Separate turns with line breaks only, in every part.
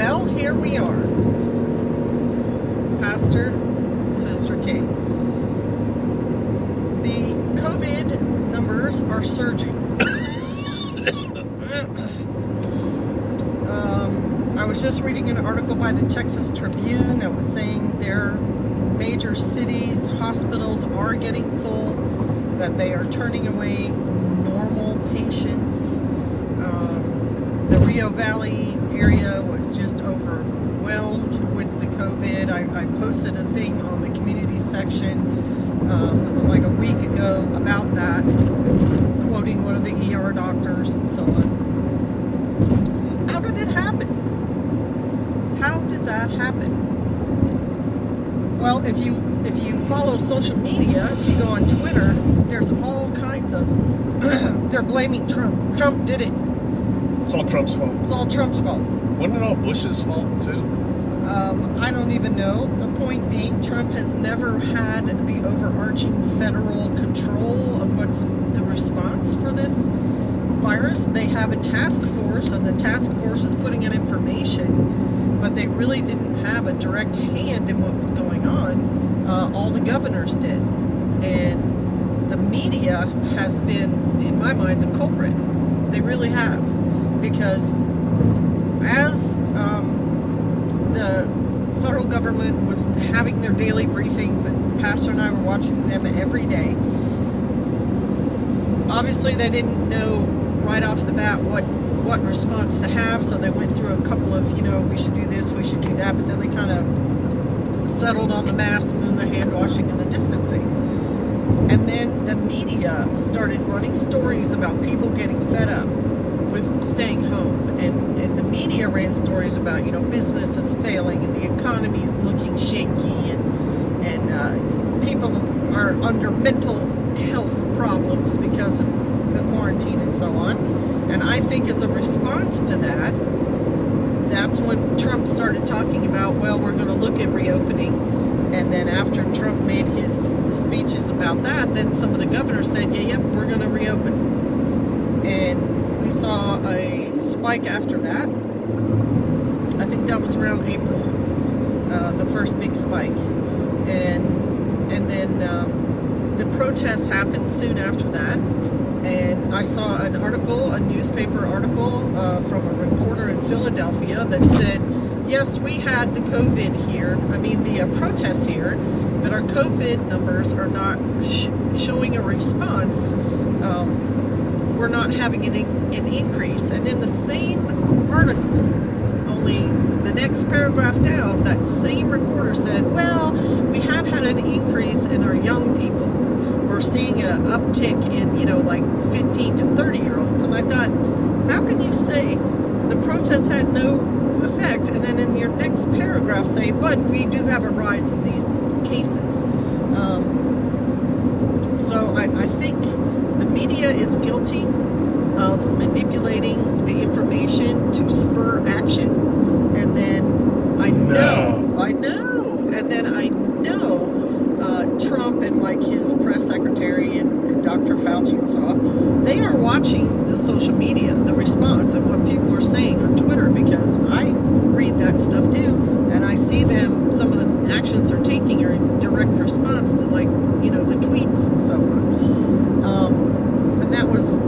Well, here we are. Pastor, Sister Kate. The COVID numbers are surging. I was just reading an article by the Texas Tribune that was saying their major cities, hospitals are getting full, that they are turning away normal patients. The Rio Valley area was just overwhelmed with the COVID. I posted a thing on the community section like a week ago about that, quoting one of the ER doctors and so on. How did it happen? How did that happen? Well, if you follow social media, if you go on Twitter, there's all kinds of they're blaming Trump. Trump did it.
It's all Trump's fault.
It's all Trump's fault.
Wasn't it all Bush's fault too?
I don't even know. The point being, Trump has never had the overarching federal control of what's the response for this virus. They have a task force, and the task force is putting in information, but they really didn't have a direct hand in what was going on. All the governors did. And the media has been, in my mind, the culprit. They really have. Because as the federal government was having their daily briefings, and Pastor and I were watching them every day, obviously they didn't know right off the bat what response to have, so they went through a couple of, we should do this, we should do that, but then they kind of settled on the masks and the hand washing and the distancing. And then the media started running stories about people getting fed up with staying home, and the media ran stories about business is failing and the economy is looking shaky, and people are under mental health problems because of the quarantine and so on. And I think as a response to that, that's when Trump started talking about, well, we're going to look at reopening. And then after Trump made his speeches about that, then some of the governors said, yep, we're going to reopen. And we saw a spike after that. I think that was around April, the first big spike. And then the protests happened soon after that. And I saw an article, a newspaper article from a reporter in Philadelphia that said, yes, we had the COVID here, the protests here, but our COVID numbers are not showing a response. We're not having an increase. And in the same article, only the next paragraph down, that same reporter said, well, we have had an increase in our young people. We're seeing an uptick in, like 15 to 30-year-olds. And I thought, how can you say the protests had no effect, and then in your next paragraph say, but we do have a rise in these cases? So I think the media is guilty of manipulating the information to spur action. And then I know, and then I know Trump and like his press secretary and Dr. Fauci and so on, they are watching the social media, the response, and what people are saying on Twitter, because I read that stuff too, and I see them, some of the actions they're taking are in direct response to the tweets and so on. And that was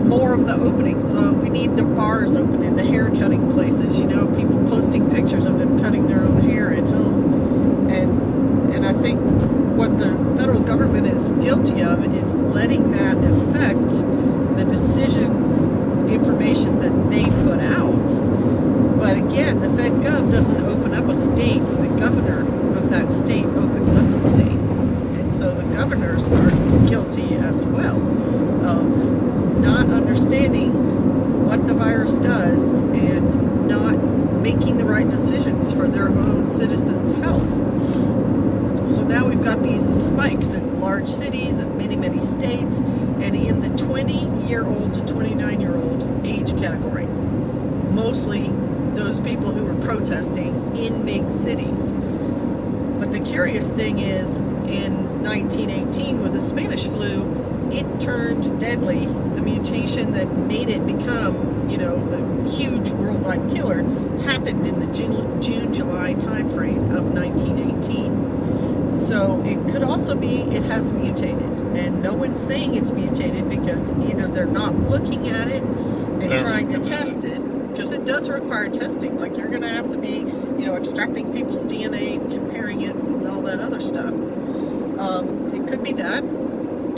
more of the openings. So we need the bars open and the hair cutting places, people posting pictures of them cutting their own hair at home. And I think what the federal government is guilty of is letting that affect the decisions, information that they put out. But again, the FedGov doesn't open up a state. The governor of that state opens up a state. And so the governors are guilty as well of not understanding what the virus does and not making the right decisions for their own citizens' health. So now we've got these spikes in large cities and many, many states, and in the 20-year-old to 29-year-old age category. Mostly those people who were protesting in big cities. But the curious thing is, in 1918 with the Spanish flu, it turned deadly. The mutation that made it become, the huge worldwide killer happened in the June-July time frame of 1918. So it could also be it has mutated, and no one's saying it's mutated because either they're not looking at it and trying to test it, because it does require testing. Like, you're going to have to be, extracting people's DNA, comparing it, and all that other stuff. It could be that.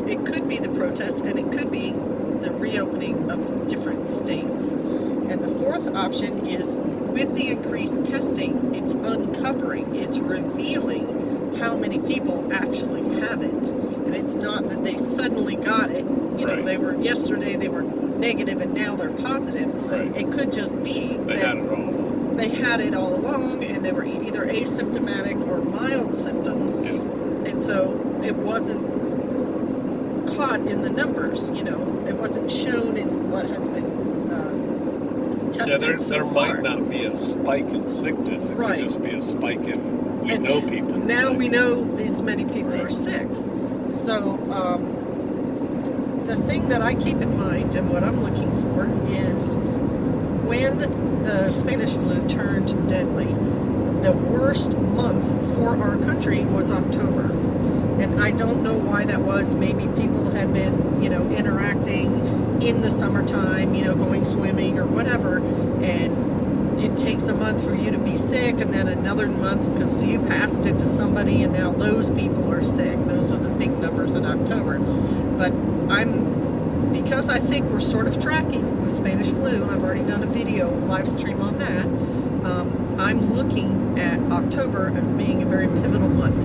It could be the protests, and it could be the reopening of different states. And the fourth option is, with the increased testing, it's uncovering, it's revealing how many people actually have it. And it's not that they suddenly got it. Yesterday they were negative and now they're positive.
Right.
It could just be
They had it all along.
They had it all along, and they were either asymptomatic or mild symptoms.
Yeah.
And so it wasn't caught in the numbers, it wasn't shown in what has been tested
There
so far.
might not be a spike in sickness. It
Right.
could just be a spike in
And
know people.
Now
sick.
we know these many people are
Right.
sick. So the thing that I keep in mind and what I'm looking for is when the Spanish flu turned deadly, the worst month for our country was October. And I don't know why that was. Maybe people had been, interacting in the summertime, going swimming or whatever. And it takes a month for you to be sick, and then another month because you passed it to somebody, and now those people are sick. Those are the big numbers in October. But because I think we're sort of tracking with Spanish flu, and I've already done a video live stream on that, I'm looking at October as being a very pivotal month.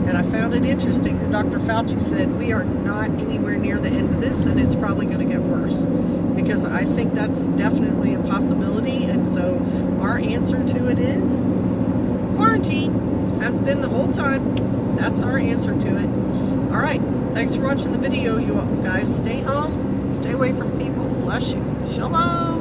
And I found it interesting that Dr. Fauci said we are not anywhere near the end of this, and it's probably going to get worse. Because I think that's definitely a possibility. And so our answer to it is quarantine. Has been the whole time. That's our answer to it. All right. Thanks for watching the video. You guys stay home. Stay away from people. Bless you. Shalom.